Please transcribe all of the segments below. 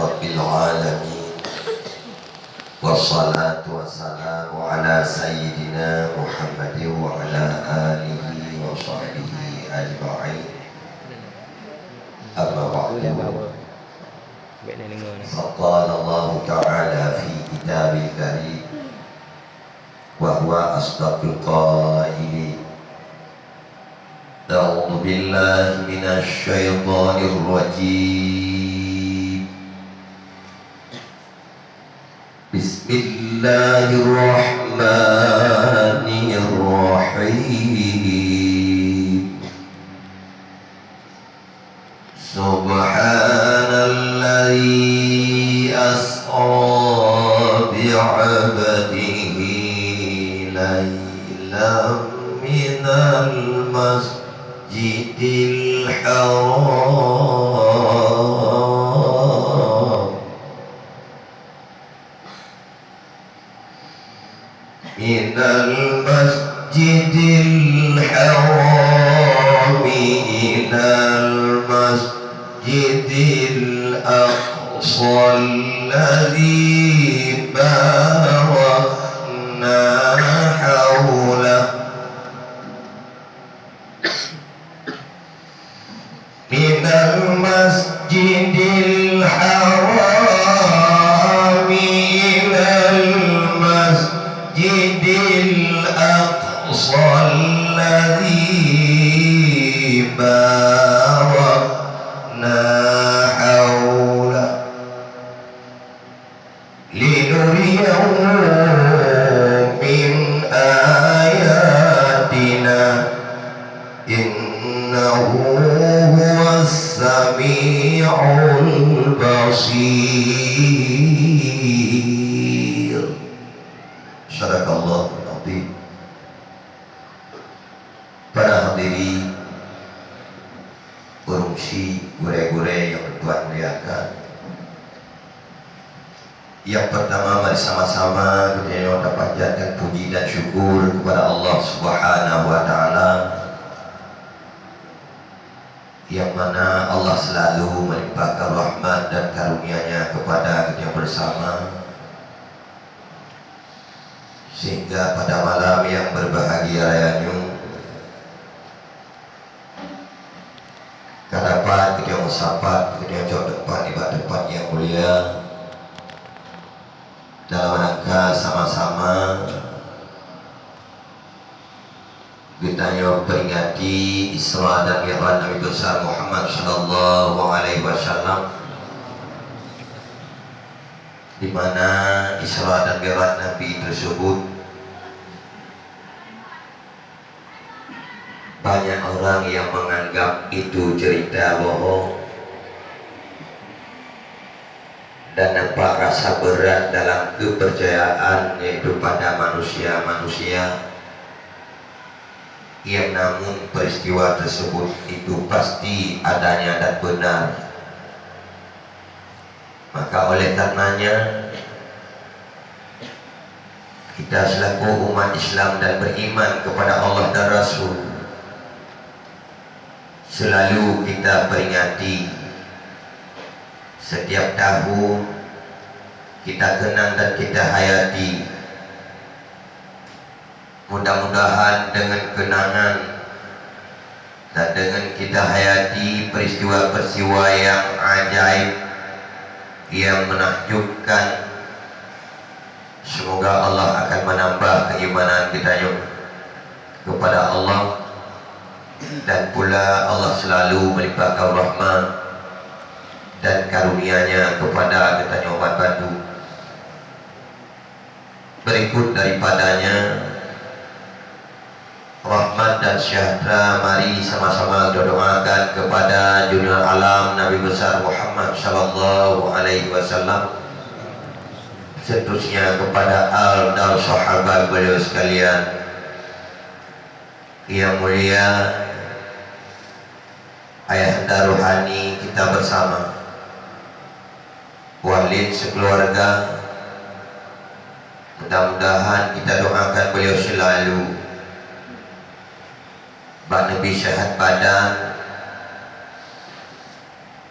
Rabbil Alamin. Wassalatu wassalamu ala Sayyidina Muhammadin wa ala alihi wa sahbihi ajma'in. Amma ba'du. Faqala Allah Ta'ala fi kitabil karim wa huwa asdaqul qailin. A'udzu billahi minasy syaithanir rajim. Bismillahirrahmanirrahim. Subhanalladzi asra bi'abdihi laylan minal masjidil haram minal masjidil haram ilal masjidil aqsa alladzi barakna hawlahu minal masjidil haram ilal masjidil aqsa alladzi barakna hawlahu linuriyahu min ayatina innahu Sami'ul Basir. Sadaqallahul Azim. Para hadirin urungsi gure-gure yang Tuhan muliakan. Yang pertama, mari sama-sama kita dapat panjatkan puji dan syukur kepada Allah Subhanahu wa taala, yang mana Allah selalu melimpahkan rahmat dan karunia-Nya kepada kita bersama, sehingga pada malam yang berbahagia rayanya dapat kita musapat, kita jauh depan ibadah depan yang mulia dalam rangka sama-sama kita peringati Isra dan Mi'raj Nabi besar Muhammad sallallahu alaihi wasallam, di mana Isra dan Mi'raj Nabi tersebut banyak orang yang menganggap itu cerita bohong dan nampak rasa berat dalam kepercayaan, yaitu pada manusia-manusia. Yang namun peristiwa tersebut itu pasti adanya dan benar. Maka oleh karenanya kita selaku umat Islam dan beriman kepada Allah dan Rasul selalu kita peringati setiap tahun, kita kenang dan kita hayati. Mudah-mudahan dengan kenangan dan dengan kita hayati peristiwa-peristiwa yang ajaib, yang menakjubkan, semoga Allah akan menambah keimanan kita kepada Allah, dan pula Allah selalu melimpahkan rahmat dan karunia-Nya kepada kita umat Bandung. Berikut daripadanya rahmat dan sejahtera, mari sama-sama doakan kepada junjungan alam Nabi besar Muhammad sallallahu alaihi wasallam, seterusnya kepada al dan sahabat beliau sekalian. Yang mulia ayahanda rohani kita bersama, walid sekeluarga, mudah-mudahan kita doakan beliau selalu Nabi sehat badan,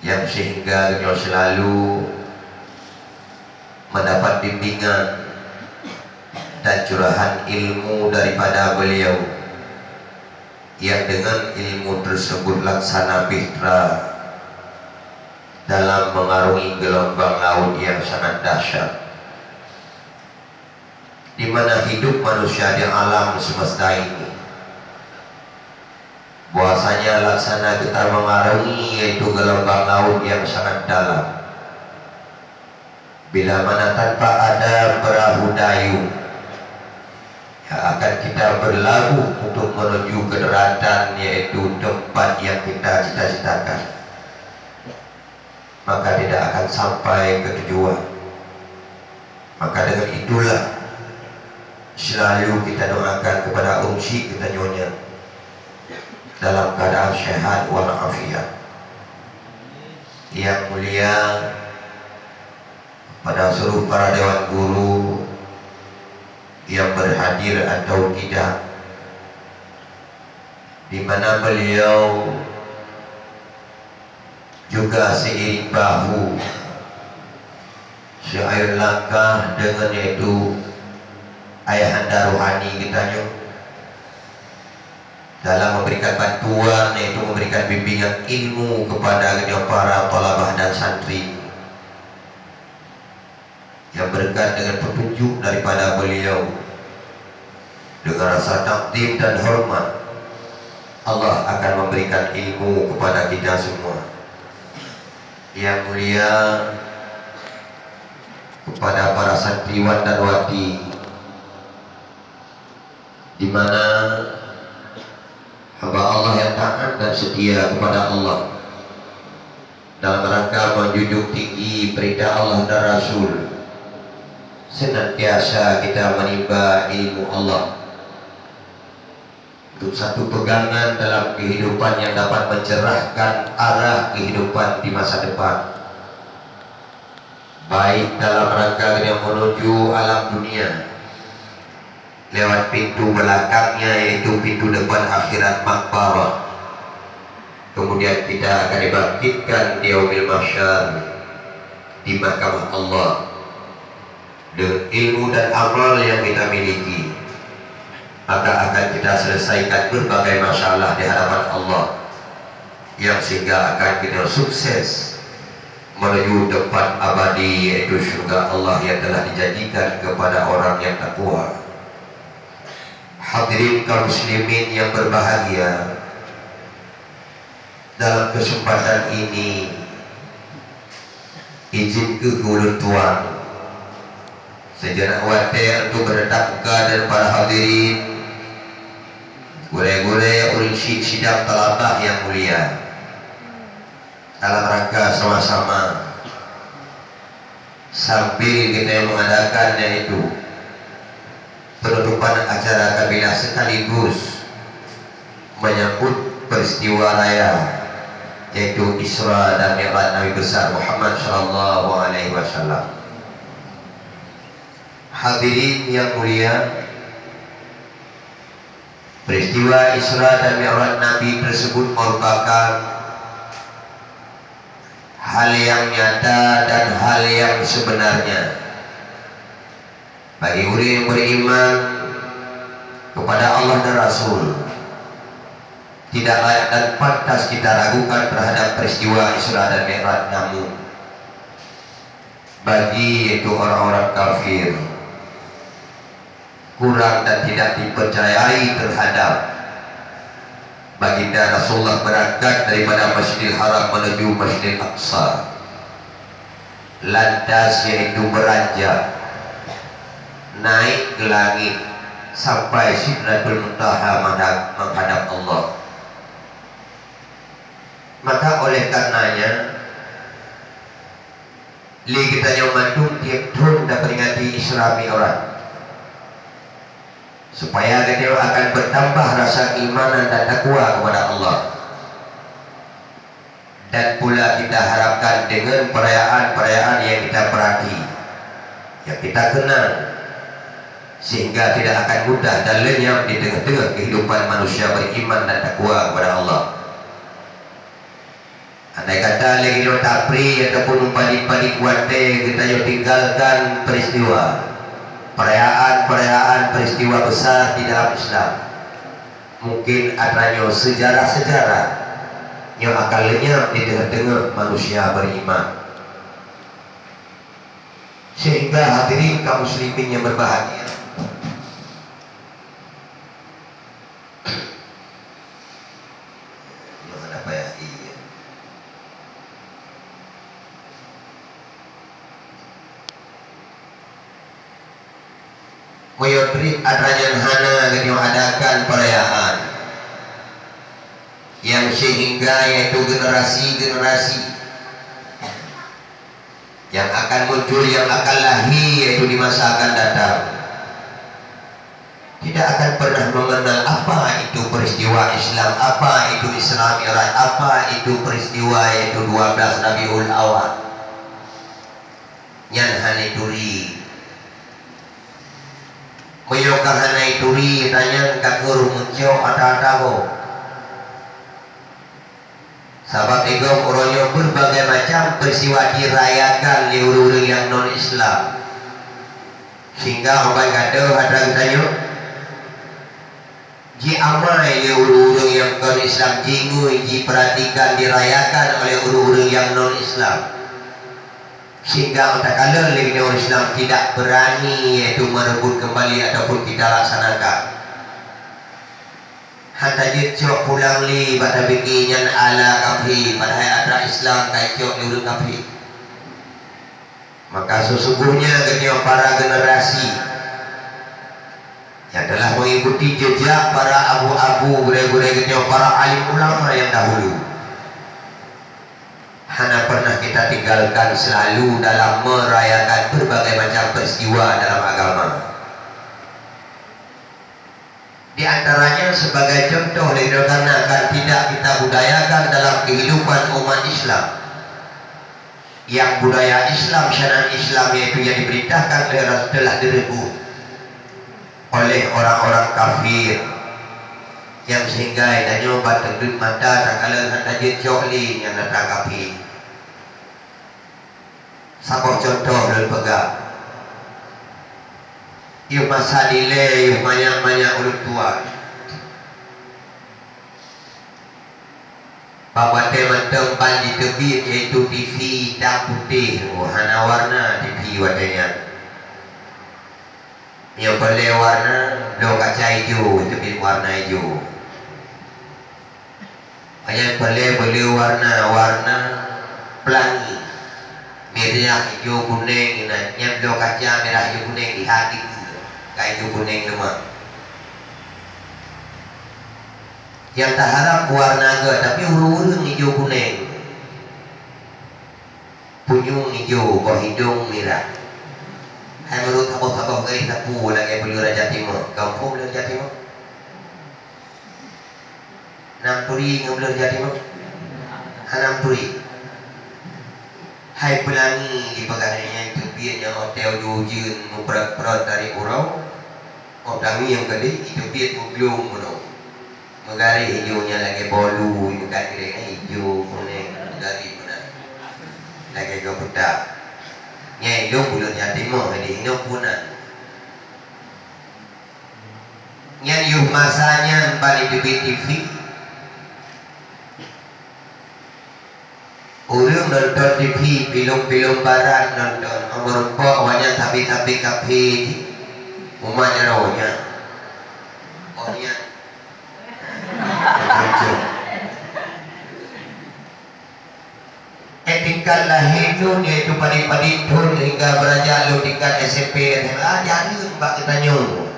yang sehingga beliau selalu mendapat bimbingan dan curahan ilmu daripada beliau, yang dengan ilmu tersebut laksana fitra dalam mengarungi gelombang laut yang sangat dahsyat, di mana hidup manusia di alam semesta ini bahwasanya laksana kita mengarungi yaitu gelombang laut yang sangat dalam, bila mana tanpa ada perahu dayung yang akan kita berlabuh untuk menuju ke daratan, yaitu tempat yang kita cita-citakan, maka tidak akan sampai ke tujuan. Maka dengan itulah selalu kita doakan kepada ursi kita nyonya dalam keadaan sehat walafiat. Yang mulia pada seluruh para dewan guru yang berhadir atau tidak, di mana beliau juga seiring bahu seair langkah dengan yaitu ayahanda rohani kita dalam memberikan bantuan, yaitu memberikan bimbingan ilmu kepada para talabah dan santri, yang berkat dengan petunjuk daripada beliau, dengan rasa takdim dan hormat Allah akan memberikan ilmu kepada kita semua. Yang mulia kepada para santriwan dan wati, di mana hamba Allah yang taat dan setia kepada Allah dalam rangka menjunjung tinggi perintah Allah dan Rasul, senantiasa kita menimba ilmu Allah untuk satu pegangan dalam kehidupan yang dapat mencerahkan arah kehidupan di masa depan, baik dalam rangka yang menuju alam dunia lewat pintu belakangnya, yaitu pintu depan akhirat makbarah. Kemudian kita akan dibangkitkan di yaumil mahsyar di mahkamah Allah dengan ilmu dan amal yang kita miliki, maka akan kita selesaikan berbagai masalah di hadapan Allah, yang sehingga akan kita sukses menuju tempat abadi, yaitu surga Allah yang telah dijanjikan kepada orang yang takwa. Hadirin kaum muslimin yang berbahagia, dalam kesempatan ini izin ke ulun tuan sejenak watir untuk berdatang dan para hadirin gure-gure ursi sidang talabah yang mulia, dalam rangka sama-sama sambil kita mengadakan yaitu penutupan acara kabilah sekaligus menyambut peristiwa raya yaitu Isra dan Mi'raj Nabi besar Muhammad sallallahu alaihi wasallam. Hadirin yang mulia, peristiwa Isra dan Mi'raj Nabi tersebut merupakan hal yang nyata dan hal yang sebenarnya bagi orang yang beriman kepada Allah dan Rasul. Tidak layak dan pantas kita ragukan terhadap peristiwa Isra dan Mi'raj, namun bagi itu orang-orang kafir kurang dan tidak dipercayai terhadap baginda Rasulullah berangkat daripada Masjidil Haram menuju Masjidil Aqsa, lantas yaitu beranjak naik ke langit sampai Sidratul Muntaha menghadap Allah. Maka oleh karenanya li kita nyomantung tiap tahun dan peringati Isra Mi'raj, supaya kita akan bertambah rasa keimanan dan takwa kepada Allah. Dan pula kita harapkan dengan perayaan-perayaan yang kita perhati, yang kita kenal, sehingga tidak akan mudah dan lenyap di tengah-tengah kehidupan manusia beriman dan takwa kepada Allah. Andai kata lagi lo tapri ataupun umpadi-padi kuate kita yo tinggalkan peristiwa perayaan peristiwa besar di dalam Islam. Mungkin adanya sejarah-sejarah yang akan lenyap di tengah-tengah manusia beriman. Sehingga hadirin kaum muslimin yang berbahagia, Moyodrik adanya hana yang adakan perayaan yang sehingga yaitu generasi-generasi yang akan muncul, yang akan lahir yaitu di masa akan datang tidak akan pernah mengenal apa itu peristiwa Islam, apa itu Isra Mi'raj, apa itu peristiwa yaitu 12 Rabiul Awal yang hane turi Moyokah hanai turi tanya kakur muncul ada-ada ko. Sahabat ego oroyo berbagai macam peristiwa dirayakan di uru-uru yang non Islam. Sehingga orang kata hadang tayo ji amai di uru-uru yang non Islam jingui ji perhatikan dirayakan oleh uru-uru yang non Islam. Sehingga manakala lagi orang Islam tidak berani yaitu merebut kembali ataupun tidak laksanakan. Hatta jecok pulang li pada bikinyan ala kafir padahal ada Islam kacok di urut kafir. Maka sesungguhnya ketika para generasi yang telah mengikuti jejak para abu-abu gure-gure ketika para alim ulama yang dahulu, hana pernah kita tinggalkan selalu dalam merayakan berbagai macam peristiwa dalam agama. Di antaranya sebagai contoh dikarenakan tidak kita budayakan dalam kehidupan umat Islam. Yang budaya Islam, syariat Islam yaitu yang diperintahkan oleh Rasul telah direbut oleh orang-orang kafir yang sehingga adanya batendut mata tak kala hendak jecok li yang datang kafir. Sabah contoh dan pegang. Ia masa delay banyak-banyak orang tua. Bapak teman tempat di tepi iaitu TV hitam putih, hana warna TV wadanya. Yang boleh warna blok kaca hijau, tepi warna hijau. Yang boleh warna pelangi. Merah hijau kuning, yang blok kaca merah hijau kuning di hati kayak hijau kuning lemah. Yang tak harap warna ke, tapi urung-urung hijau kuning, punyung hijau, kau hidung merah. Hai menurut tabuh-tabuh garis tapu lagi beli Raja Timur, kampung beli Raja Timur. Nam turi ngam beli Raja Timur, hanam turi. Hai pelangi di pegangannya itu biarnya hotel jujun memperat-perat dari urau. Pelangi yang kedua itu biar belum menung. Megari hijaunya lagi bolu, megari kira hijau kuning, megari mana lagi kau petak. Yang hijau bulan Timur, jadi hijau punan. Yang yuh masanya balik di TV. Orang nonton TV, film-film barat nonton, merumpok awalnya tapi kafe, umatnya rawanya, orangnya, tingkat lahir tu yaitu padi-padi tu hingga belajar lu tingkat SMP, jadi mbak kita nyung,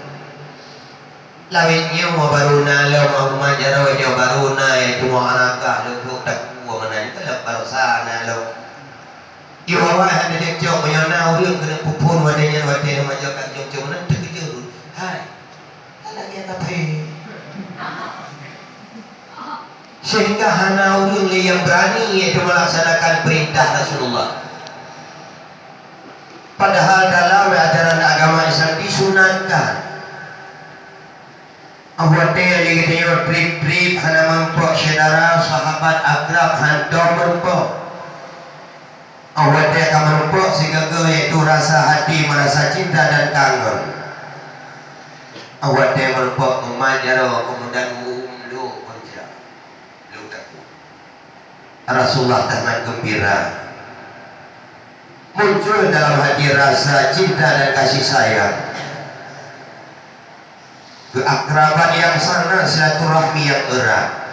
lawitnya mau baru nalar, mau umatnya rawanya baru naik, itu mau anakah lu tu tak. Baru sana lo. Iwawa ada jejak menyana orang kena pupun wadanya wadanya macam kat jom mana terkejut. Hai. Lagi apa he? Sehingga hana orang yang berani iaitu melaksanakan perintah Rasulullah. Padahal dalam ajaran agama Islam disunatkan. Awatnya lagi tanya trip hana mampuk saudara sahabat akrab hantar mampuk gembira, muncul dalam hati rasa cinta dan kasih sayang, keakraban yang sana, silaturahmi yang erat.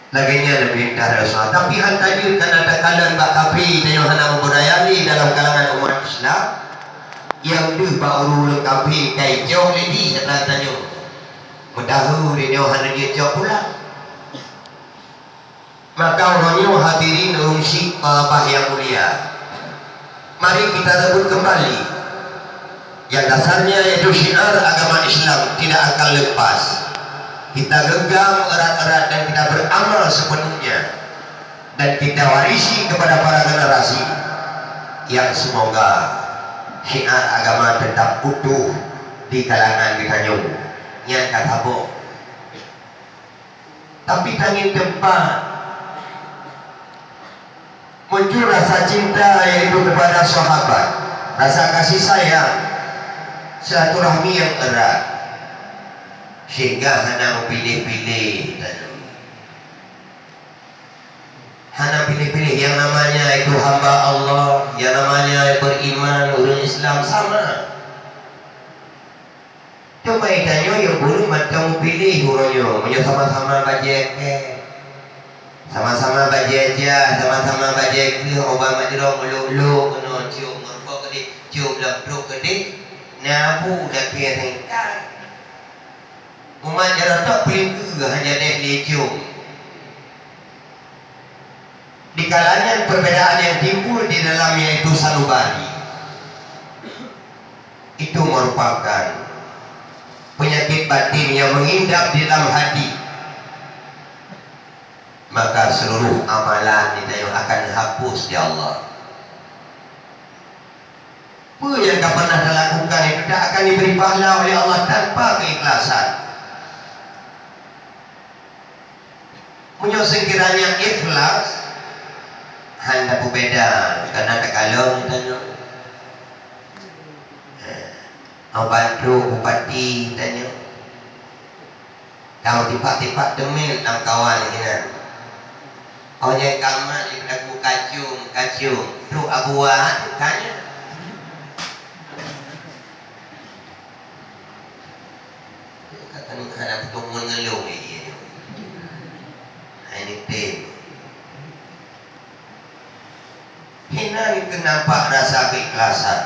Laginya lebih dah Rasulullah. Tapi antara kan ada kalangan bak kafi dan yang hana membudayai dalam kalangan umat Islam yang dia baru le kafi kai jauh lagi setelah tanya. Mudahu dia hana dia jauh pula. Maka orangnya hadirin urungsi Bapak yang mulia. Mari kita rebut kembali yang dasarnya yaitu syiar agama Islam tidak akan lepas. Kita genggam erat-erat dan kita beramal sepenuhnya dan kita warisi kepada para generasi yang semoga syiar agama tetap utuh di kalangan kita yang kata bo. Tapi tangin tempat muncul rasa cinta yaitu kepada sahabat, rasa kasih sayang, silaturahmi yang erat, sehingga hana pilih-pilih, hana pilih-pilih yang namanya itu hamba Allah, yang namanya beriman orang Islam sama. Coba tanya yang boleh macam pilih orangnya, punya sama-sama bajet, sama-sama bajet aja, sama-sama bajet ke, obat majrong ulu-ulu, kena cium merpok ke cium lampu ke nabu dah kira tengkar. Umat jarak tak pilih ke hanya dia cium. Di kalangan perbedaan yang timbul di dalamnya itu sanubari, itu merupakan penyakit batin yang mengindap di dalam hati. Maka seluruh amalan kita yang akan hapus di Allah. Apa yang tak pernah dilakukan itu tak akan diberi pahala oleh Allah tanpa keikhlasan. Punya sekiranya ikhlas hendak berbeda karena tak kalau tanya bantu bupati tanya kau tipak-tipak temil dalam kawan ini kau yang kamar di aku kacung tu abuah tanya kata ada pertemuan ngelung ini tim. Hina itu nampak rasa keikhlasan.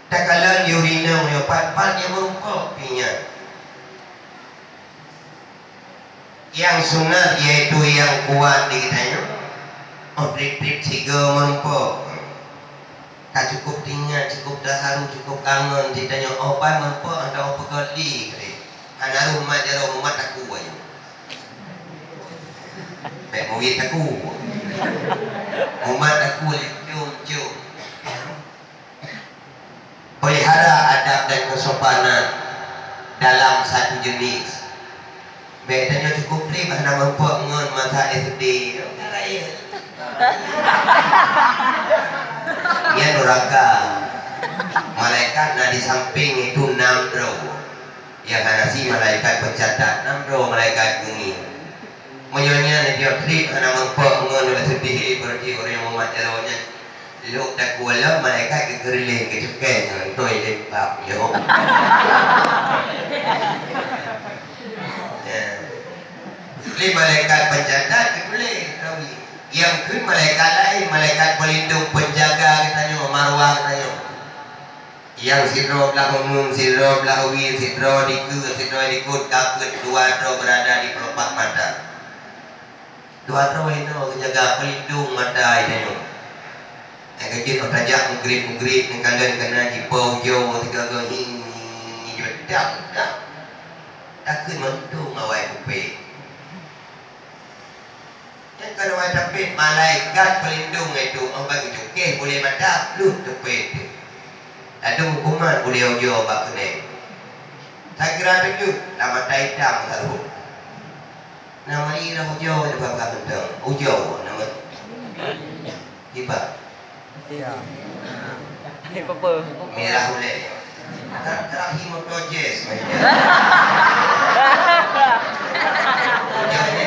Tak kala yurina menyupat-pat yang merumpuk pinya. Yang sunat iaitu yang kuat di kitanya. Oh, trip-trip tiga merumpuk. Tak cukup tinggal, cukup daharu, cukup kangen. Ditanya, oh, apa merumpuk atau apa kali? Anak rumah jauh rumah tak kuat. Baik murid aku umat aku cium pelihara adab dan kesopanan dalam satu jenis. Baik tanya cukup ni mana mampu ngon mata SD ia neraka malaikat na di samping itu 6 row yang hanasi malaikat pencatat 6 row malaikat bunyi menyonya dia trip anak mampu ngon sedih berarti orang yang memat jalurnya lu tak kuala malaikat ke kerele ke cekai tu ile bab yo li malaikat pencatat ke boleh tahu yang ke malaikat lain malaikat pelindung penjaga katanya marwah katanya yang sidro belah umum sidro belah uwi sidro sidro dikut kaput dua dro berada di pelopak mata dua dro itu jaga pelindung mata itu yang kecil otajak mugrit yang kalian kena jipau jauh tiga gini bedak takut mentung awal kupe yang kalau ada pet malaikat pelindung itu orang bagi cukai boleh mata lu tepet ada hukuman boleh jauh bak kena tak kira tu lama hitam taruh nama ini dah hujau ada berapa bentang hujau nama tiba iya ini apa merah boleh terakhir motor jazz hujaunya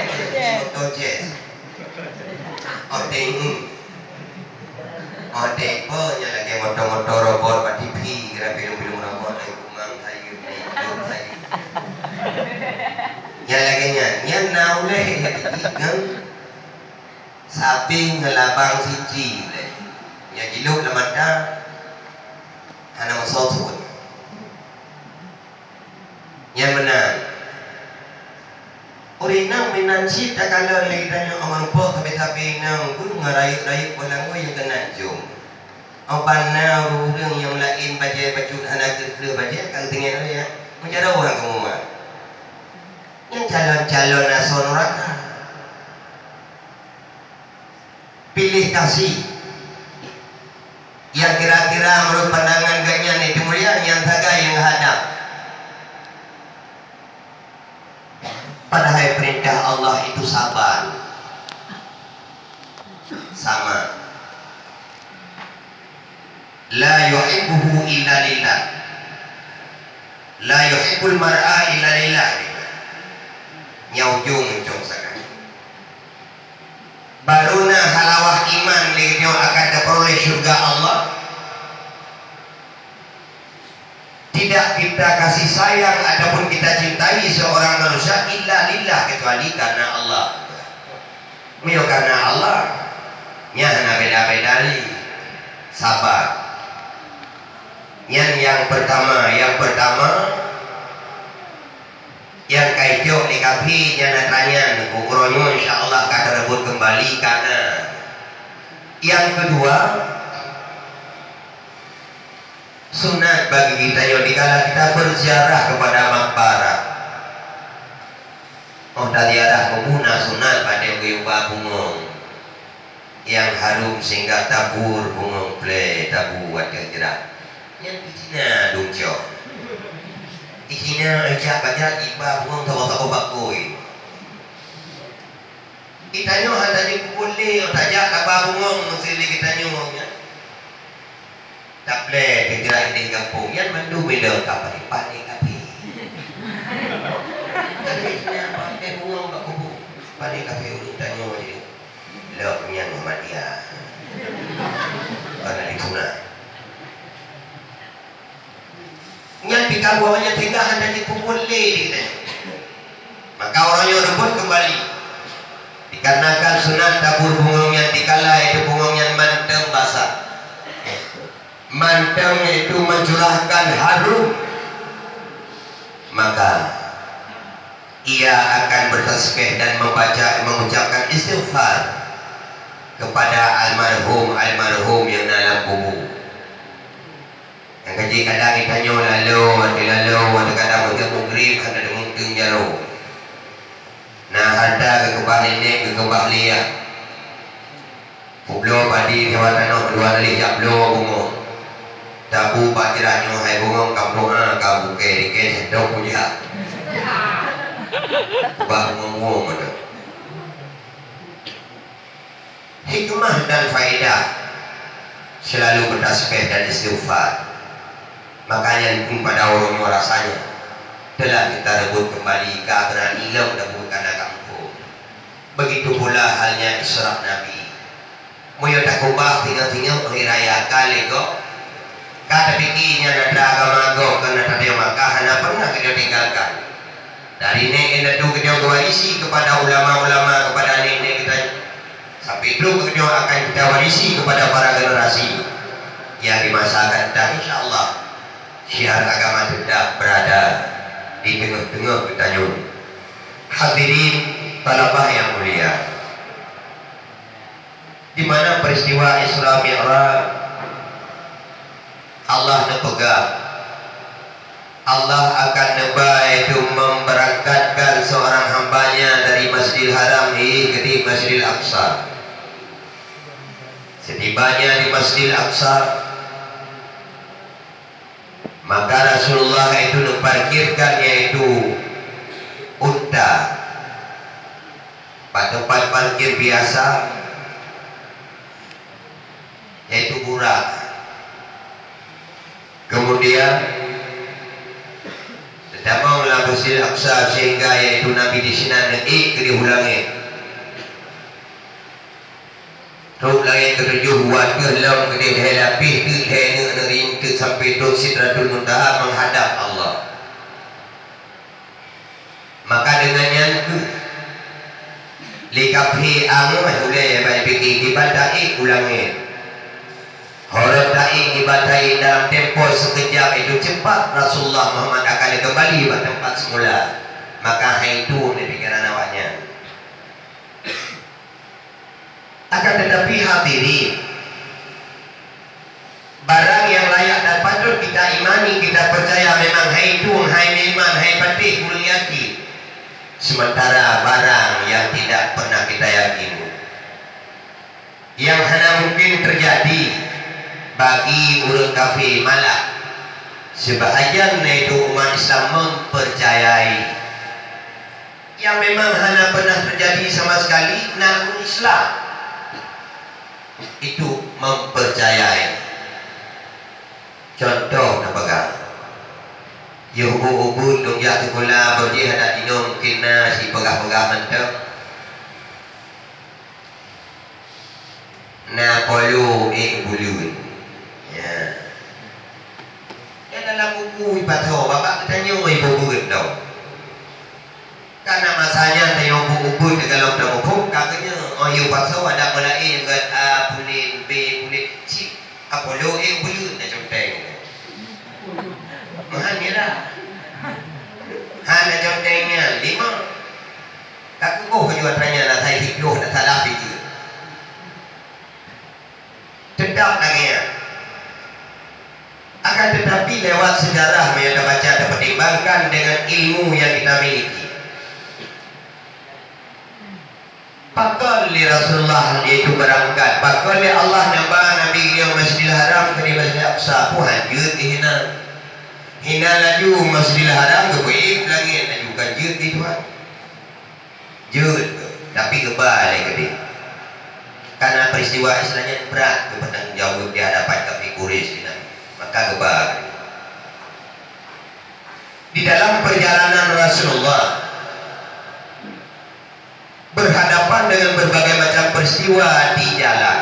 ting. Ode nya lagi motor-motor robot pak TV kira film-film robot lagi kumang kayu ni hidup lagi. Nya lagi nya naule ikan sapi ngelabang siji le. Nya jiluk lamada ana masotun. Nya menang. Orang minan cita kalau lagi tanya orang po tapi nang pun ngaraik-raik walang yang kena jom. Apa na orang yang lain baca baju anak kerja baca kan tinggal ya. Macam orang kamu mah. Yang calon-calon nason neraka. Pilih kasih. Yang kira-kira menurut pandangan ganyan itu mulia yang taga yang hadap. Padahal perintah Allah itu sabar. Sama. La yuhibbuhu illa lillah. La yuhibbul mar'a illa lillah. Nyaujung mencong sangat. Baruna halawah iman lihatnya akan diperoleh surga Allah. Tidak kita kasih sayang ataupun kita cintai seorang manusia illa lillah kecuali karena Allah. Mio karena Allah. Nya hana beda-beda li. Sabar. Yang pertama yang kaijo di kafi nya natanya ukuronyo insyaallah kada rebut kembali karena yang kedua sunat bagi kita yang dikala kita berziarah kepada makbarah. Oh tadi ada memuna sunat pada uyuba bungong yang harum sehingga tabur bungong play tabu wajah jerak. Yang isinya dungcio. Isinya ajak baca iba bungong tawa-tawa bakoi. Kita nyo handa ni boleh tajak tabah bungong mesti kita nyo nya. Taple kegerak di kampung yang mandu beda kapal padi kapi. Kadang-kadang pakai bunga bak kubu padi kapi urut tanya je. Lok yang Muhammadiyah. Karena dituna. Yang pikir bawahnya tiga hanya dipukul le maka orangnya rebut kembali. Dikarenakan sunat tabur bungong yang dikala itu bungong yang manteng basah. Manteng itu mencurahkan harum, maka ia akan bertasbih dan mengucapkan istighfar kepada almarhum yang dalam kubur. Yang kaji kadang ditanya lalu ada kadang mungkin mugrib ada mungkin jauh. Nah harta kekebah ini kekebah liat. Kublo padi hewan tanah luar dari jablo bungo. Tabu pakiranyo hai bungong kampung kamu ke sedok punya. Bah ngomong ada. Hikmah dan faedah selalu bertasbih dan istighfar. Makanya pada orang rasanya telah kita rebut kembali keagungan ilmu dan bukan kampung. Begitu pula halnya Isra Nabi. Moyo tak kubah tinggal-tinggal hari raya kali kok. Kata bikinnya nada agama go karena tadi maka hana pernah kita tinggalkan. Dari nenek itu kita warisi kepada ulama-ulama kepada nenek kita. Sampai itu kita akan kita warisi kepada para generasi yang di masa akan datang insyaallah. Syiar agama tetap berada di tengah-tengah kita nyuruh. Hadirin talabah yang mulia. Di mana peristiwa Isra Mi'raj Allah nepegang. Allah akan itu memberangkatkan seorang hambanya dari Masjidil Haram ke Masjidil Aqsa. Setibanya di Masjidil Aqsa, maka Rasulullah itu memparkirkan yaitu unta pada tempat parkir biasa yaitu burak. Kemudian Damaulah Masjidil Aqsa sehingga yaitu Nabi di sini ke diulangi. Ruk langit ketujuh buat ke dalam kedai dah lapis tu dah rintik sampai tu Sidratul Muntaha menghadap Allah. Maka dengan yang tu likaphi amu ulai bagi fikir ibadai ulangin. Horor da'i ibadai dalam tempoh sekejap itu cepat Rasulullah Muhammad akan kembali ke tempat semula. Maka hai itu di pikiran awaknya. Akan tetapi hadirin, barang yang layak dan patut kita imani, kita percaya memang hai itu, hai iman, hai patih, belum yakin. Sementara barang yang tidak pernah kita yakini, yang hanya mungkin terjadi bagi orang kafir malah sebahagian itu umat Islam mempercayai yang memang hanya pernah terjadi sama sekali. Namun Islam itu mempercayai. Contoh nampak ya hubung-hubung dong jatuh gula bagi ada dinum kena si pegah-pegah mentok na polu bulu ya. Ya dalam buku ibadah bapak tanya ibu buku tau. Karena masanya tanya buku kalau dah buku katanya oh ibu pasal ada mulai dengan A pulin B pulin C apolo bulu na conteng. Mahan merah. Hana contengnya 5. Tak kukuh juga tanya nak saya hidup nak salah fikir. Sedap lagi ya. Akan tetapi lewat sejarah yang kita baca dapat pertimbangkan dengan ilmu yang kita miliki. Pakal li Rasulullah dia itu berangkat. Pakal li Allah nambah Nabi dia Masjidil Haram ke di Masjidil Aqsa. Hajut hina. Hina laju Masjidil Haram ke baik lagi laju kanjut di Tuhan. Jut tapi kebalik ke dia. Karena peristiwa istilahnya berat itu bertanggung jawab di hadapan kafir Quraisy maka kebalik. Di dalam perjalanan Rasulullah berhadapan dengan berbagai macam peristiwa di jalan.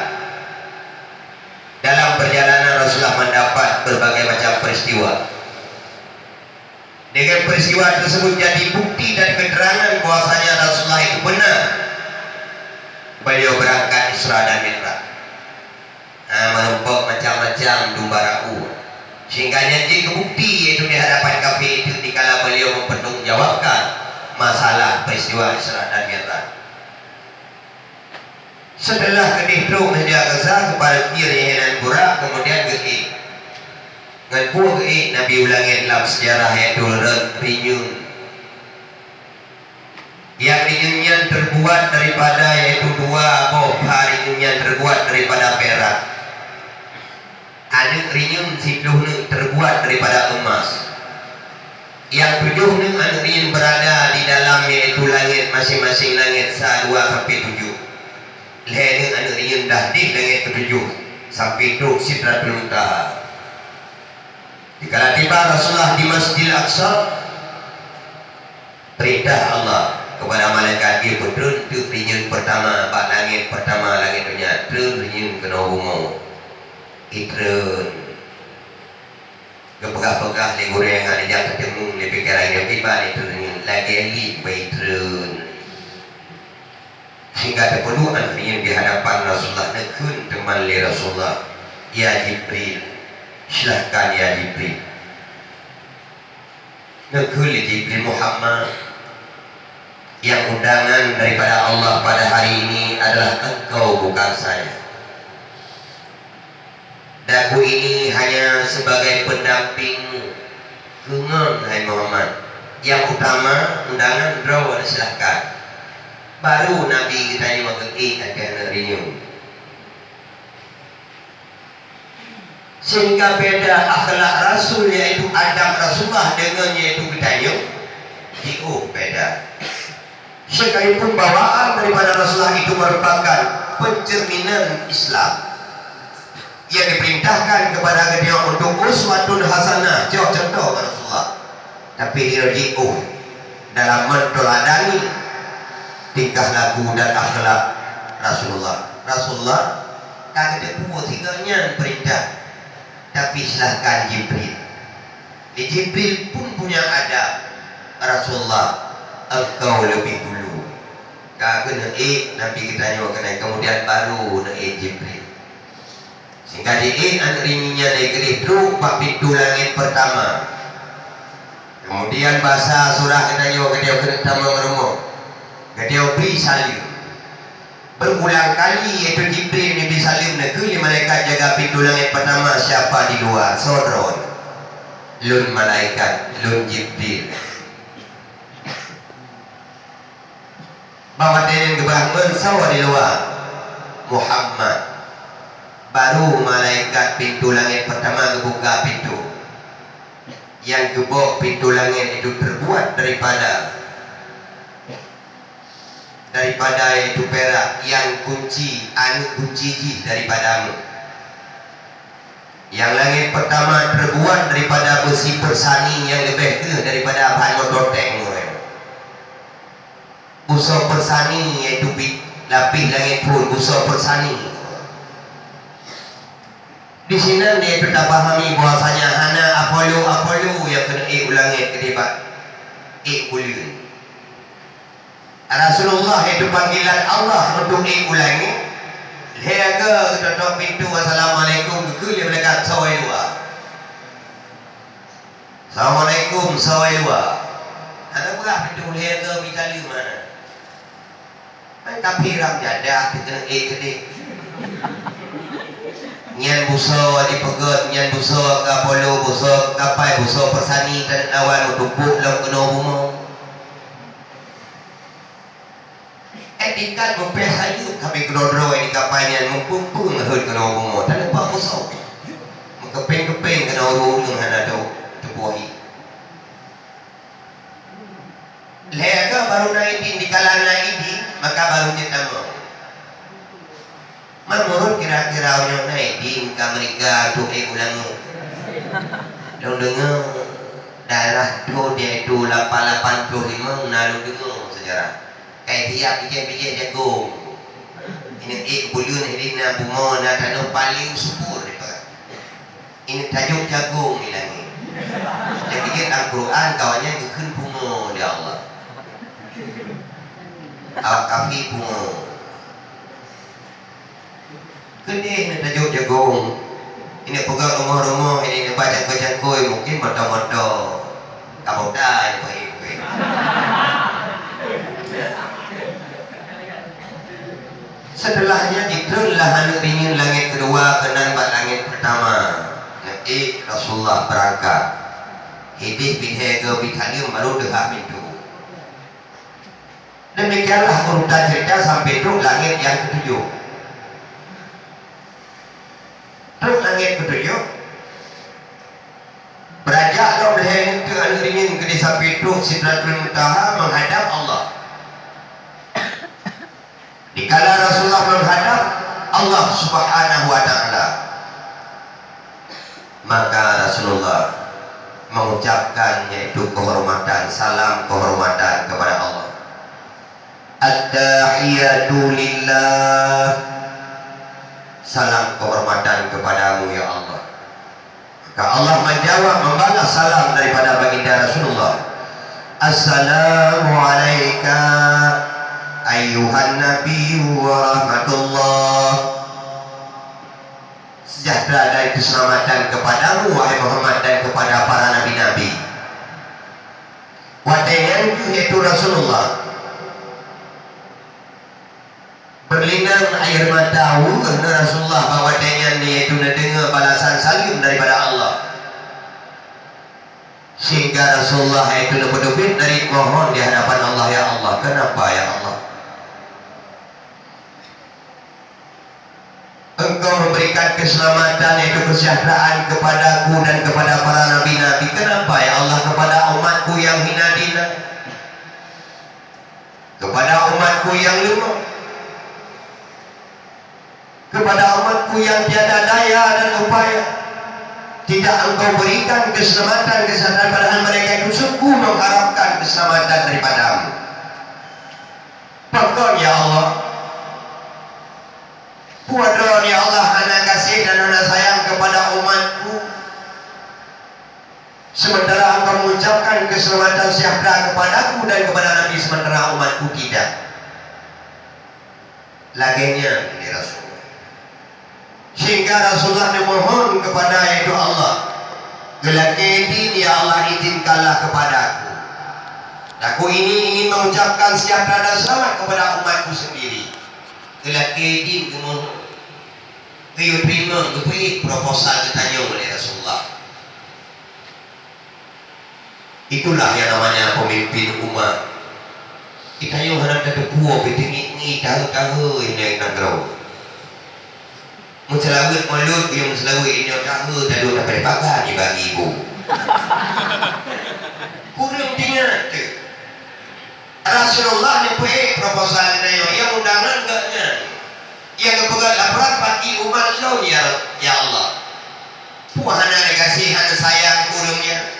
Dalam perjalanan Rasulullah mendapat berbagai macam peristiwa. Dengan peristiwa tersebut jadi bukti dan keterangan bahwasanya Rasulullah itu benar. Beliau berangkat Isra dan Mi'raj. Menumpuk macam-macam domba rau. Sehingga jadi bukti yaitu di hadapan kafir itu dikala beliau mempertanggungjawabkan masalah peristiwa Isra dan Mi'raj. Setelah kedihru media kesah kepada kiri dan burak kemudian ke dengan buah Nabi ulangi dalam sejarah yaitu rinyun. Yang rinyunnya terbuat daripada yaitu 2 boha rinyunnya terbuat daripada perak. Ada rinyun siduh terbuat daripada emas. Yang 7 anu rinyun berada di dalam yaitu langit masing-masing langit 2 sampai 7. Lain anu rinyun dah di langit 7 sampai tu Sidratul Muntaha. Dikala tiba Rasulullah di Masjidil Aqsa, perintah Allah kepada malaikat dia berturun tu rinyun pertama bak langit pertama langit dunia turun rinyun kena bunga itrun kepegah-pegah le goreng yang ada jatuh temu le pikiran dia tiba itu rinyun lagi li itrun sehingga terpenuhan rinyun di hadapan Rasulullah nekun teman le Rasulullah ya Jibril silahkan ya Jibril nekun le Jibril Muhammad yang undangan daripada Allah pada hari ini adalah engkau bukan saya. Daku ini hanya sebagai pendamping kungon hai Muhammad. Yang utama undangan draw silahkan. Baru Nabi kita ini mengerti ada rinyun. Sehingga beda akhlak Rasul yaitu adab Rasulullah dengan yaitu kita jauh beda. Sekalipun bawaan daripada Rasulullah itu merupakan pencerminan Islam yang diperintahkan kepada dia untuk uswatun hasanah contoh Rasulullah, tapi irji'u dalam menteladani tingkah laku dan akhlak Rasulullah. Rasulullah kagak ada tiganya perintah, tapi silahkan Jibril. Jibril pun punya adab. Rasulullah, engkau lebih dulu. Kagak Nabi kita nyawa kena, kemudian baru Jibril. Sehingga anak ininya negeri rupa pintu langit pertama. Kemudian bahasa surah kita nyawa kena pertama merumah. Dia beri salim. Berulang kali yaitu Jibril Nabi salim negeri malaikat jaga pintu langit pertama. Siapa di luar? Sodron. Lun malaikat, lun Jibril. Bawa tenen kebangun sawa di luar. Muhammad. Baru malaikat pintu langit pertama kebuka pintu. Yang gebok pintu langit itu terbuat daripada itu perak, yang kunci kunci daripadamu. Yang langit pertama terbuat daripada besi persani yang lebih ke daripada bahan mondoteng. Usaha persani yaitu lapis langit pun usaha persani. Di sini dia kita pahami bahwasanya hana Apollo yang kena ulangi kedebat bulan. Rasulullah itu panggilan Allah untuk ulangi. Lega tutup pintu assalamualaikum ke dia mereka sawai dua. Assalamualaikum sawai dua. Ada berapa pintu lega bikali mana? Tapi ram jadah kena kedek. Nyan buso di pegot, nyan buso ke Apollo, buso kapai, buso persani dan awal tumpuk dalam kena rumah. Etikat mempes sayu kami kedodro ini kapai nyan mumpung ngehut kena rumah. Tak lupa buso. Mengkeping-keping kena rumah hana tu tepuhi. Lega baru naik di kalana ini, maka baru kita mau. Menurut kira-kira orang naik di Amerika tu ulangi. Dong dengar daerah tu dia itu 85 nalu dengar sejarah. Kayak dia pikir-pikir jagung. Ini bulun ini na bunga na tanah paling subur dekat. Ini tajuk jagung ni lagi. Dia pikir Al-Quran kawannya kekun bunga dia Allah. Al-Kafi bunga. Kedih nak tajuk jagung. Ini pegang rumah-rumah, ini baca-baca koi mungkin mata-mata kamu dah baik. Setelahnya diterlah anu ringin langit kedua kena buat langit pertama. Nabi Rasulullah berangkat. Hidih bihega bitalim baru dehak pintu. Demikianlah urutan cerita sampai tu langit yang ketujuh. Terus langit ketujuh beranjaklah oleh itu anu ringin ke desa Petruk Sidratul Muntaha menghadap Allah. Dikala Rasulullah menghadap Allah Subhanahu wa taala, maka Rasulullah mengucapkan yaitu kehormatan, salam kehormatan kepada Allah. At-tahiyatu lillah. Salam kehormatan kepadamu ya Allah. Maka Allah menjawab membalas salam daripada baginda Rasulullah. Assalamu alayka ayyuhan nabiyyu wa rahmatullah. Sejahtera dan keselamatan kepadamu wahai Muhammad dan kepada para nabi-nabi. Watenganku yaitu Rasulullah. Berlinang air mata kerana Rasulullah bahawa dengan dia itu mendengar balasan salim daripada Allah. Sehingga Rasulullah itu berdubit dari mohon di hadapan Allah, ya Allah. Kenapa ya Allah? Engkau memberikan keselamatan yaitu kesejahteraan kepadaku dan kepada para nabi-nabi. Kenapa ya Allah kepada umatku yang hina dina? Kepada umatku yang lemah, kepada umatku yang tiada daya dan upaya, tidak engkau berikan keselamatan kesehatan, padahal mereka itu sungguh mengharapkan keselamatan daripadamu. Pakon ya Allah, kuadron ya Allah kasih dan hana sayang kepada umatku, sementara engkau mengucapkan keselamatan sejahtera kepadaku dan kepada Nabi, sementara umatku tidak. Lagenya ini Rasulullah. Sehingga Rasulullah memohon kepada yaitu Allah, gelakedi ya Allah izinkanlah kepadaku. Aku ini ingin mengucapkan sejahtera dan selamat kepada umatku sendiri. Gelakedi kemohon. Kau terima, kau proposal ditanya oleh Rasulullah. Itulah yang namanya pemimpin umat. Kita yang hendak ada buah bertinggi tahu-tahu ini yang nak gerau. Mencelawat mulut yang mencelawat ini tahu tahu tak berpakai ni bagi ibu. Kurang tinggal tu. Rasulullah ni buat proposal ditanya yang undangan enggaknya. Yang kepegang laporan bagi umat Islam ya Allah. Puan hana kasih hana sayang kurangnya.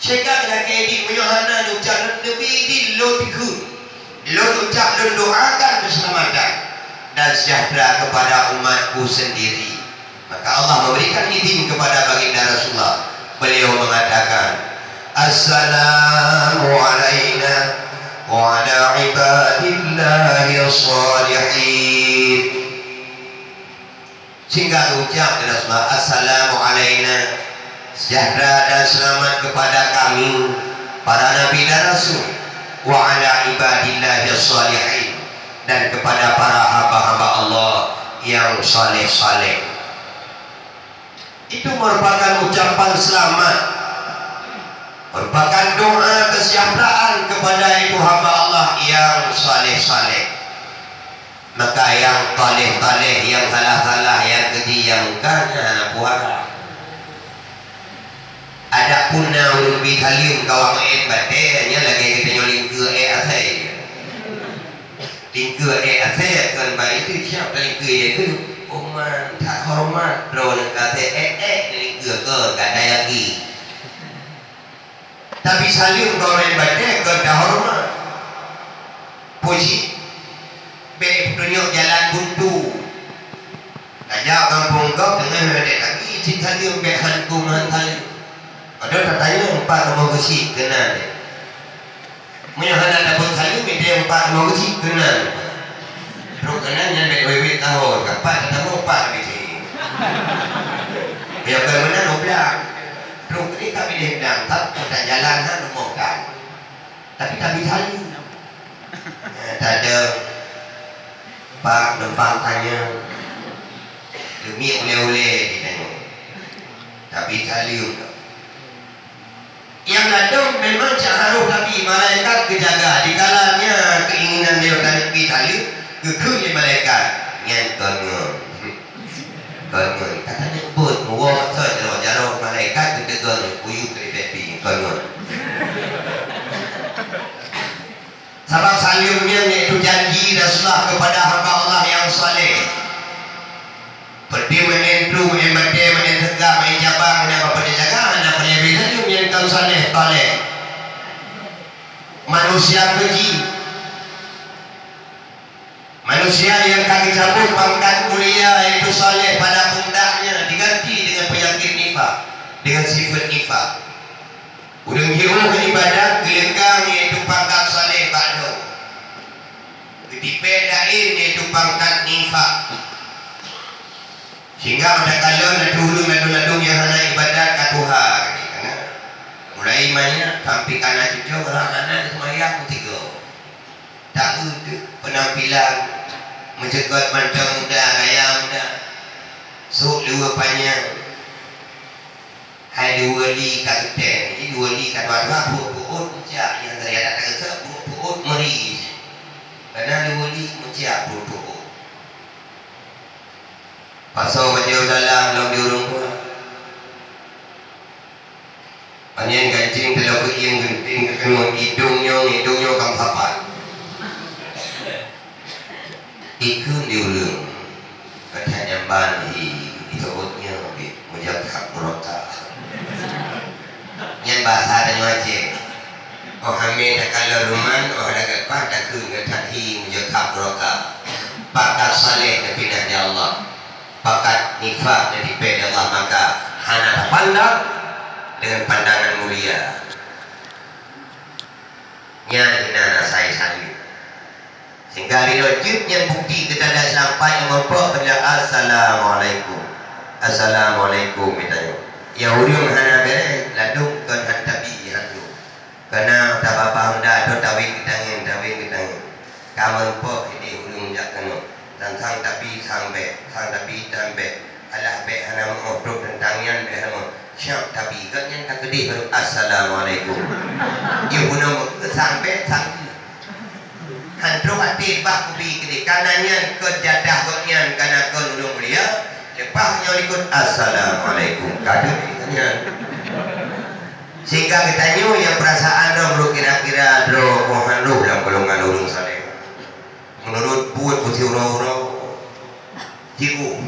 Cekak nak edit menyahana ucap Nabi di lodku. Lod ucap dan doakan keselamatan dan sejahtera kepada umatku sendiri. Maka Allah memberikan izin kepada baginda Rasulullah. Beliau mengatakan, Assalamu alaina wa ala ibadillahi salihin. Sehingga ucap Rasulullah, Assalamu alaina, sejahtera dan selamat kepada kami para nabi dan rasul, wa ala ibadillahi salihin, dan kepada para hamba-hamba Allah yang saleh-saleh. Itu merupakan ucapan selamat, merupakan doa kesejahteraan kepada itu hamba Allah yang saleh-saleh. Maka yang taleh-taleh, yang salah-salah, yang keji, yang mukanya puara. Ada punna lebih kalium kawang batenya lagi kita nyolin ke asai. Tingke asai kan baik itu siap dari ke itu umat tak hormat drone kata dari ke ada lagi. Tapi salim kau batnya ke dah hormat. Puji be tunjuk jalan buntu. Ajak kampung kau dengan ada lagi cinta dia be hantu hantai. Ada tak tanya empat nombor besi kenal. Punya hendak dapat sayu dia empat nombor besi kenal. Terus kenal yang baik-baik tahu kapan ketemu empat besi. Biar ke mana noblang. Terus ini kami dihendang tak tak jalan han nomborkan. Tapi tak bisa sayu. Tak ada pak depan tanya. Demi oleh-oleh ditanya. Tapi sayu. Yang ladang memang caharuh tapi malaikat kejaga. Di kalanya keinginan dia tadi kita lihat kekeh malaikat yang kongon. Kongon katanya buat muak saja jarang malaikat ketegang uyuk dari kongon. Sebab salimnya yaitu janji Rasulullah kepada hamba Allah yang saleh. Perdi menentu emate menentega menjabang dan apa jaga anak penyebihan yang kau saleh taleh. Manusia keji, manusia yang kaki cabut pangkat mulia itu saleh pada pundaknya diganti dengan penyakit nifak, dengan sifat nifak. Udang jauh ibadat gelenggang yaitu pangkat saleh ba'du. Dipedain yaitu pangkat nifak. Sehingga pada kala nadu-nadu yang hana ibadat katuha karena mulai mainnya sampai kana cucu orang anak semayang tiga. Tak ada penampilan mencegat mantang muda, gaya muda. Sok dua panjang. Hai dua li kat ten, ini dua li kat dua buat mencak yang dari ada kata buat meri. Karena dua li mencak buat. Pasal macam dalam dalam diurung pun. Panjang kancing telah keing genting kena hidungnya kam sapat. Ikut diurung. Kata nyamban itu utnya menjaga merota. Yang bahasa dan wajib. Oh hamil tak kalau rumah, oh ada kat tak kun kat hi menjaga merota. Pakar saleh tapi dah Allah. bakat nifak dari pihak Allah, maka hana pandang dengan pandangan mulia. Nya hina saya salib. Sehingga dirojut yang bukti kita dah sampai yang membawa kerja assalamualaikum. Assalamualaikum mitanya. Ya uriung hana bere ladung kan hantabi hantu. Karena tak apa hendak do tawing kitangin kamu po ini ulung jakano dan sang tapi tambe alah be hana ngobrol tentangnya be hana siap tapi kan tak gede baru assalamualaikum. Ya guna sampai hantu hati bah kubi gede kanannya ke jadah konyan kana kon ulung mulia lepahnya ikut assalamualaikum kadang ditanya. Sehingga kita nyu yang perasaan dong kira-kira dro mohon lu dalam golongan urung saleh. Menurut buat putih uro-uro jiku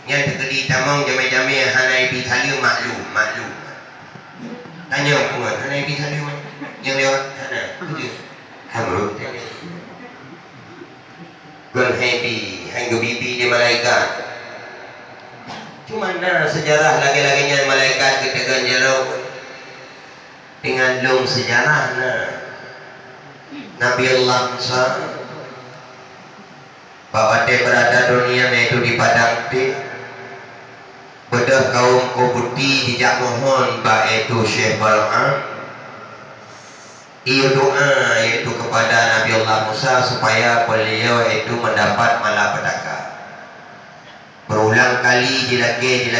yang terkedi tamang jame-jame hanai bithalia maklum tanya pungan hanai bithalia yang lewat hana betul hamrut gon happy hanggo bibi di malaikat cuma sejarah lagi-laginya malaikat kita ganjarau dengan lung sejarah Nabi Allah Musa bahwa dia berada dunia yaitu di padang ti bedah kaum kubuti dijak mohon yaitu Syekh Bal'am ia doa yaitu kepada Nabi Allah Musa supaya beliau itu mendapat malapetaka. Berulang kali dilake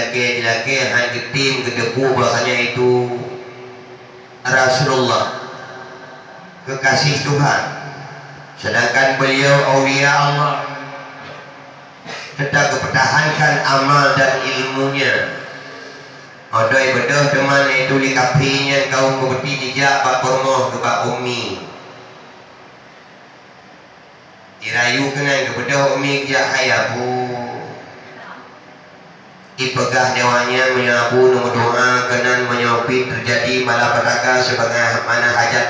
hanya tim kedepu bahasanya itu Rasulullah kekasih Tuhan, sedangkan beliau aulia Allah tetap mempertahankan amal dan ilmunya. Odoi bedah teman itu likapinya kaum kubeti dijak pak pormoh ke pak umi dirayu kena ke bedah umi kijak hayabu ipegah nyawanya menyabu nomor doa kenan menyopit terjadi malapetaka sebagaimana hajat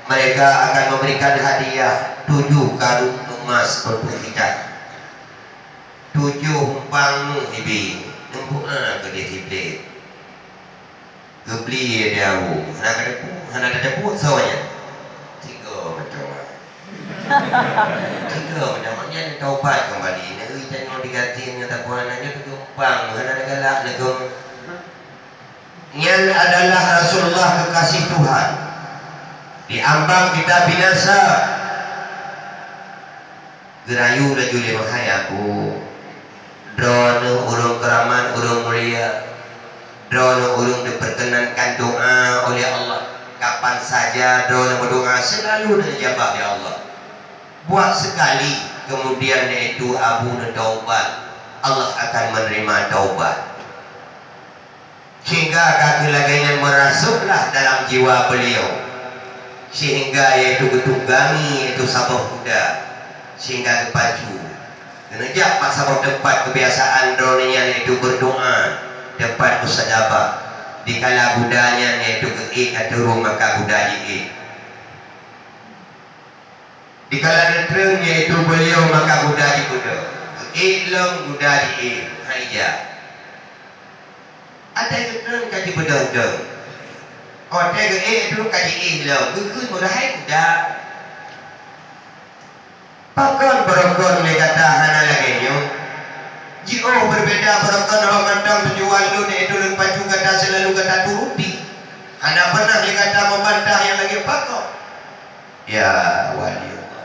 mereka akan memberikan hadiah 7 karung emas untuk kita 7 humpang ibi nempuk ke dia tiblik gebli dia hana ada pun sawanya 3 macam taubat kembali negeri jangan diganti nyata puan aja kegumpang hana galak negom yang adalah Rasulullah kekasih Tuhan diambang kita binasa gerayu rajuli mahayaku drone urung keramat urung mulia drone urung diperkenankan doa oleh Allah kapan saja drone berdoa selalu dijabah ya Allah buat sekali kemudian yaitu abu dan taubat Allah akan menerima taubat sehingga kaki laginya merasuklah dalam jiwa beliau sehingga yaitu ketunggangi itu sabah kuda sehingga kepacu genejak pak sabah tempat kebiasaan dronenya yaitu berdoa tempat mustajabah dikala budanya yaitu keik atau maka buda diik dikala netreng yaitu beliau maka buda di buda keik buda diik haija ada netreng kaji buda oh dia keik itu kaji ilong kekun buda hai buda pakon berokon kata hana lagi nyo jio berbeda berokon orang mandang penjual lu yaitu lepas juga kata selalu kata turuti hana pernah kata membantah yang lagi pakon ya wali Allah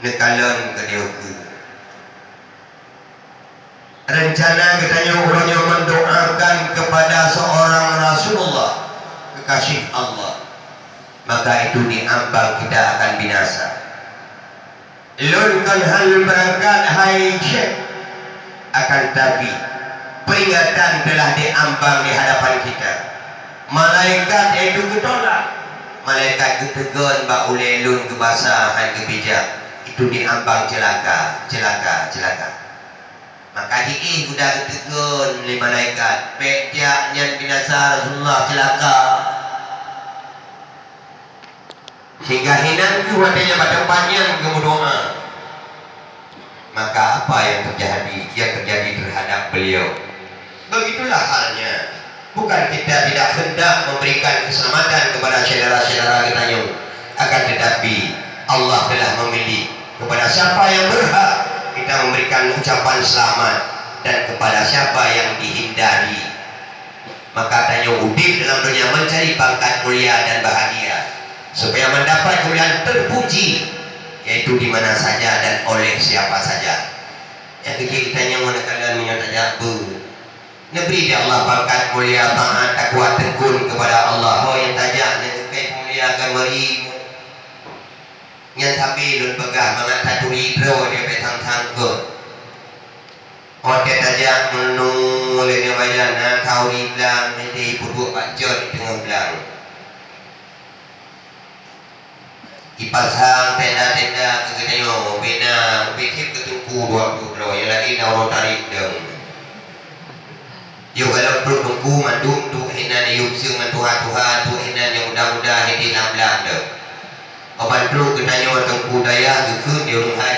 nekalon ke dia rencana katanya orangnya mendoakan kepada seorang Rasulullah kekasih Allah maka itu diambang kita akan binasa. Lunkan hal berangkat hai syekh akan tapi peringatan telah diambang di hadapan kita. Malaikat itu ketolak, malaikat ketegon bak ulelun kebasahan kebijak itu diambang celaka. Maka diih sudah ketegon oleh malaikat peknya binasa Rasulullah celaka. Sehingga hinan ku hatinya pada panjang kamu doa maka apa yang terjadi terhadap beliau. Begitulah halnya. Bukan kita tidak hendak memberikan keselamatan kepada saudara-saudara kita yang akan, tetapi Allah telah memilih kepada siapa yang berhak kita memberikan ucapan selamat dan kepada siapa yang dihindari. Maka tanya udip dalam dunia mencari pangkat mulia dan bahagia supaya mendapat kemuliaan terpuji, yaitu di mana saja dan oleh siapa saja. Yang kecil tanya mana kalian menyatakan Neberi dia Allah pangkat mulia, taat, takwa, tekun kepada Allah. Oh yang tajak yang kekait mulia akan beri yang tapi lun pegah mangat taturi bro dia betang-tang ke. Oh dia tajak menung oleh dia bayan kau di belang nanti puduk bacot di tengah belang. Ipasang tenda-tenda kegedeyo bina bekip ketuku 20 bro yang lain orang tarik dong. Yo kalau perut tunggu mandum tu hinan yuk siung tuha-tuha tu hinan yang mudah-mudah hidi lam-lam dah. Opan perut kenanya orang tunggu daya gekun dia rumah